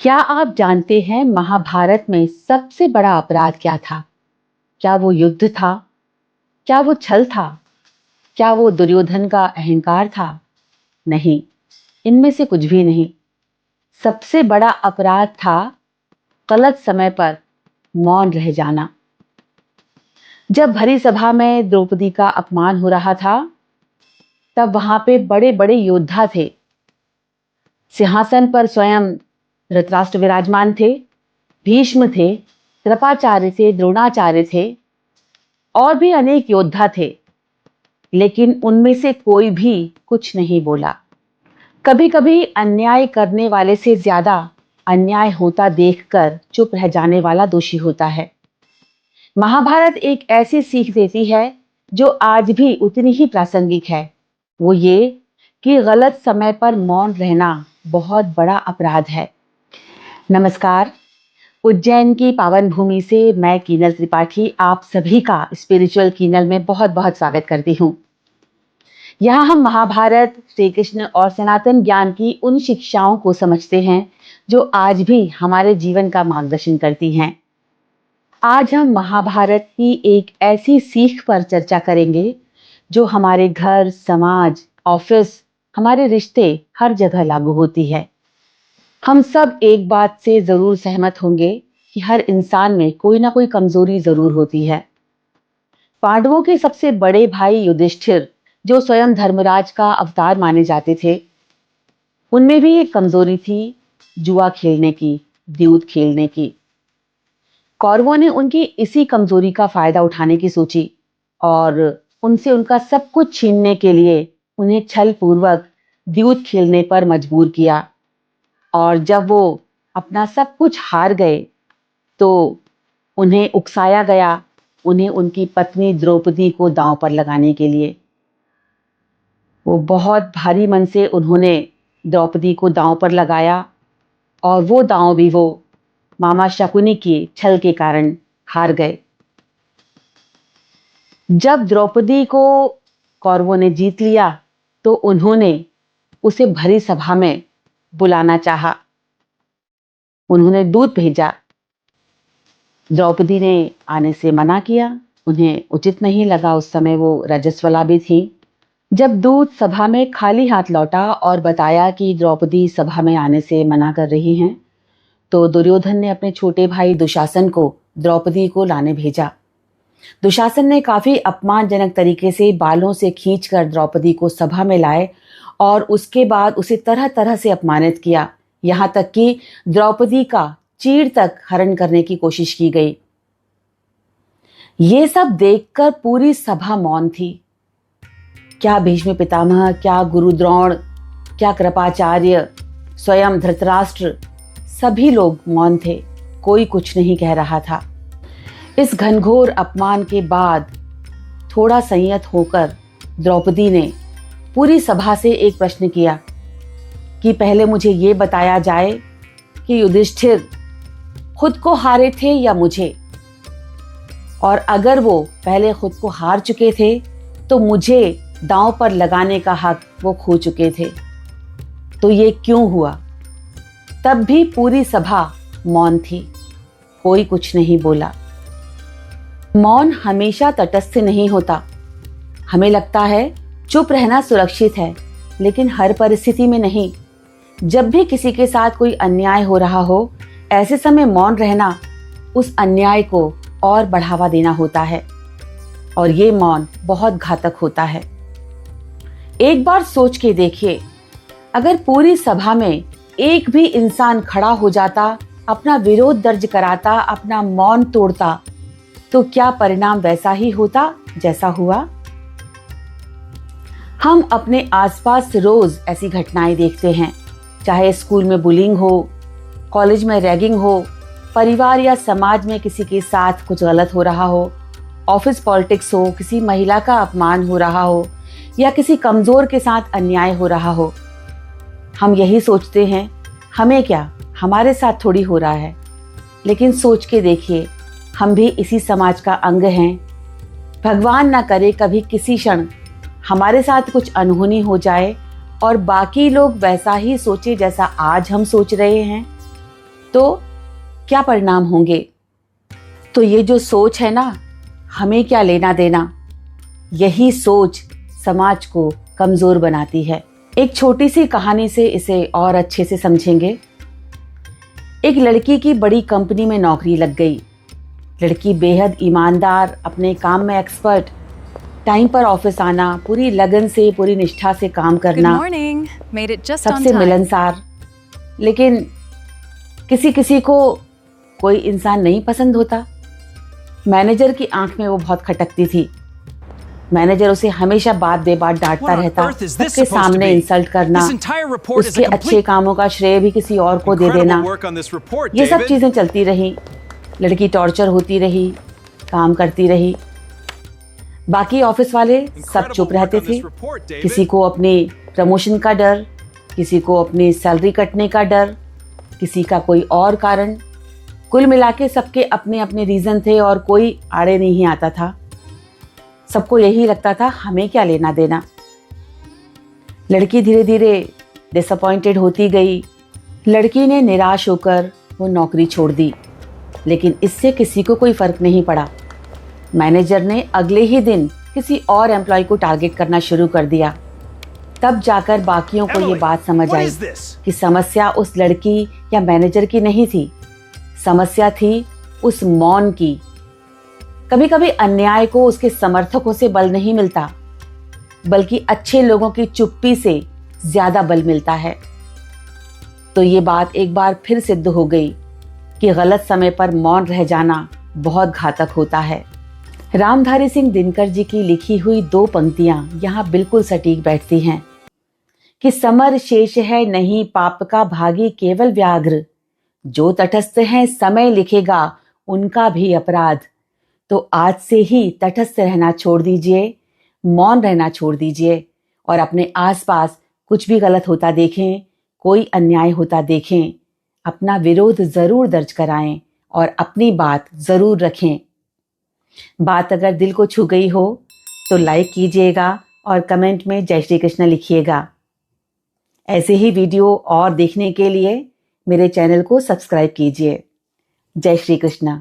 क्या आप जानते हैं महाभारत में सबसे बड़ा अपराध क्या था? क्या वो युद्ध था? क्या वो छल था? क्या वो दुर्योधन का अहंकार था? नहीं, इनमें से कुछ भी नहीं। सबसे बड़ा अपराध था गलत समय पर मौन रह जाना। जब भरी सभा में द्रौपदी का अपमान हो रहा था, तब वहां पे बड़े बड़े योद्धा थे। सिंहासन पर स्वयं धृतराष्ट्र विराजमान थे, भीष्म थे, कृपाचार्य थे, द्रोणाचार्य थे और भी अनेक योद्धा थे। लेकिन उनमें से कोई भी कुछ नहीं बोला। कभी कभी अन्याय करने वाले से ज्यादा अन्याय होता देखकर चुप रह जाने वाला दोषी होता है। महाभारत एक ऐसी सीख देती है जो आज भी उतनी ही प्रासंगिक है। वो ये कि गलत समय पर मौन रहना बहुत बड़ा अपराध है। नमस्कार। उज्जैन की पावन भूमि से मैं कीनल त्रिपाठी आप सभी का स्पिरिचुअल कीनल में बहुत बहुत स्वागत करती हूँ। यहाँ हम महाभारत, श्री कृष्ण और सनातन ज्ञान की उन शिक्षाओं को समझते हैं जो आज भी हमारे जीवन का मार्गदर्शन करती हैं। आज हम महाभारत की एक ऐसी सीख पर चर्चा करेंगे जो हमारे घर, समाज, ऑफिस, हमारे रिश्ते हर जगह लागू होती है। हम सब एक बात से जरूर सहमत होंगे कि हर इंसान में कोई ना कोई कमजोरी जरूर होती है। पांडवों के सबसे बड़े भाई युधिष्ठिर, जो स्वयं धर्मराज का अवतार माने जाते थे, उनमें भी एक कमजोरी थी, जुआ खेलने की, द्यूत खेलने की। कौरवों ने उनकी इसी कमजोरी का फायदा उठाने की सोची और उनसे उनका सब कुछ छीनने के लिए उन्हें छल पूर्वक द्यूत खेलने पर मजबूर किया। और जब वो अपना सब कुछ हार गए तो उन्हें उकसाया गया, उन्हें उनकी पत्नी द्रौपदी को दांव पर लगाने के लिए। वो बहुत भारी मन से उन्होंने द्रौपदी को दांव पर लगाया और वो दांव भी वो मामा शकुनी के छल के कारण हार गए। जब द्रौपदी को कौरवों ने जीत लिया तो उन्होंने उसे भरी सभा में बुलाना चाहा। उन्होंने दूत भेजा। द्रौपदी ने आने से मना किया। उन्हें उचित नहीं लगा, उस समय वो रजस्वला भी थी। जब दूत सभा में खाली हाथ लौटा और बताया कि द्रौपदी सभा में आने से मना कर रही हैं, तो दुर्योधन ने अपने छोटे भाई दुशासन को द्रौपदी को लाने भेजा। दुशासन ने काफी अपमानजनक तरीके से बालों से खींचकर द्रौपदी को सभा में लाए और उसके बाद उसे तरह तरह से अपमानित किया। यहां तक कि द्रौपदी का चीर तक हरण करने की कोशिश की गई। ये सब देखकर पूरी सभा मौन थी। क्या भीष्म पितामह, क्या गुरु द्रोण, क्या कृपाचार्य, स्वयं धृतराष्ट्र, सभी लोग मौन थे। कोई कुछ नहीं कह रहा था। इस घनघोर अपमान के बाद थोड़ा संयत होकर द्रौपदी ने पूरी सभा से एक प्रश्न किया कि पहले मुझे ये बताया जाए कि युधिष्ठिर खुद को हारे थे या मुझे, और अगर वो पहले खुद को हार चुके थे तो मुझे दांव पर लगाने का हक वो खो चुके थे, तो ये क्यों हुआ? तब भी पूरी सभा मौन थी, कोई कुछ नहीं बोला। मौन हमेशा तटस्थ नहीं होता। हमें लगता है चुप रहना सुरक्षित है, लेकिन हर परिस्थिति में नहीं। जब भी किसी के साथ कोई अन्याय हो रहा हो, ऐसे समय मौन रहना उस अन्याय को और बढ़ावा देना होता है, और ये मौन बहुत घातक होता है। एक बार सोच के देखिए, अगर पूरी सभा में एक भी इंसान खड़ा हो जाता, अपना विरोध दर्ज कराता, अपना मौन तोड़ता, तो क्या परिणाम वैसा ही होता जैसा हुआ? हम अपने आसपास रोज ऐसी घटनाएं देखते हैं, चाहे स्कूल में बुलिंग हो, कॉलेज में रैगिंग हो, परिवार या समाज में किसी के साथ कुछ गलत हो रहा हो, ऑफिस पॉलिटिक्स हो, किसी महिला का अपमान हो रहा हो या किसी कमजोर के साथ अन्याय हो रहा हो। हम यही सोचते हैं, हमें क्या, हमारे साथ थोड़ी हो रहा है। लेकिन सोच के देखिए, हम भी इसी समाज का अंग हैं। भगवान ना करे कभी किसी क्षण हमारे साथ कुछ अनहोनी हो जाए और बाकी लोग वैसा ही सोचे जैसा आज हम सोच रहे हैं, तो क्या परिणाम होंगे? तो ये जो सोच है ना, हमें क्या लेना देना, यही सोच समाज को कमजोर बनाती है। एक छोटी सी कहानी से इसे और अच्छे से समझेंगे। एक लड़की की बड़ी कंपनी में नौकरी लग गई। लड़की बेहद ईमानदार, अपने काम में एक्सपर्ट, टाइम पर ऑफिस आना, पूरी लगन से, पूरी निष्ठा से काम करना, सबसे मिलनसार। लेकिन किसी किसी को कोई इंसान नहीं पसंद होता। मैनेजर की आंख में वो बहुत खटकती थी। मैनेजर उसे हमेशा बात बेबात डांटता रहता, सबके सामने इंसल्ट करना, उसके अच्छे कामों का श्रेय भी किसी और को दे देना। ये सब चीजें चलती रही। लड़की टॉर्चर होती रही, काम करती रही। बाकी ऑफिस वाले सब चुप रहते थे। किसी को अपनी प्रमोशन का डर, किसी को अपनी सैलरी कटने का डर, किसी का कोई और कारण। कुल मिला के सबके अपने अपने रीजन थे और कोई आड़े नहीं आता था। सबको यही लगता था, हमें क्या लेना देना। लड़की धीरे धीरे डिसअपॉइंटेड होती गई। लड़की ने निराश होकर वो नौकरी छोड़ दी, लेकिन इससे किसी को कोई फर्क नहीं पड़ा। मैनेजर ने अगले ही दिन किसी और एम्प्लॉय को टारगेट करना शुरू कर दिया। तब जाकर बाकियों को ये बात समझ आई कि समस्या उस लड़की या मैनेजर की नहीं थी, समस्या थी उस मौन की। कभी कभी अन्याय को उसके समर्थकों से बल नहीं मिलता, बल्कि अच्छे लोगों की चुप्पी से ज्यादा बल मिलता है। तो ये बात एक बार फिर सिद्ध हो गई कि गलत समय पर मौन रह जाना बहुत घातक होता है। रामधारी सिंह दिनकर जी की लिखी हुई 2 पंक्तियां यहाँ बिल्कुल सटीक बैठती हैं कि समर शेष है नहीं पाप का भागी केवल व्याघ्र, जो तटस्थ हैं समय लिखेगा उनका भी अपराध। तो आज से ही तटस्थ रहना छोड़ दीजिए, मौन रहना छोड़ दीजिए और अपने आसपास कुछ भी गलत होता देखें, कोई अन्याय होता देखें, अपना विरोध जरूर दर्ज कराएं और अपनी बात जरूर रखें। बात अगर दिल को छू गई हो तो लाइक कीजिएगा और कमेंट में जय श्री कृष्ण लिखिएगा। ऐसे ही वीडियो और देखने के लिए मेरे चैनल को सब्सक्राइब कीजिए। जय श्री कृष्ण।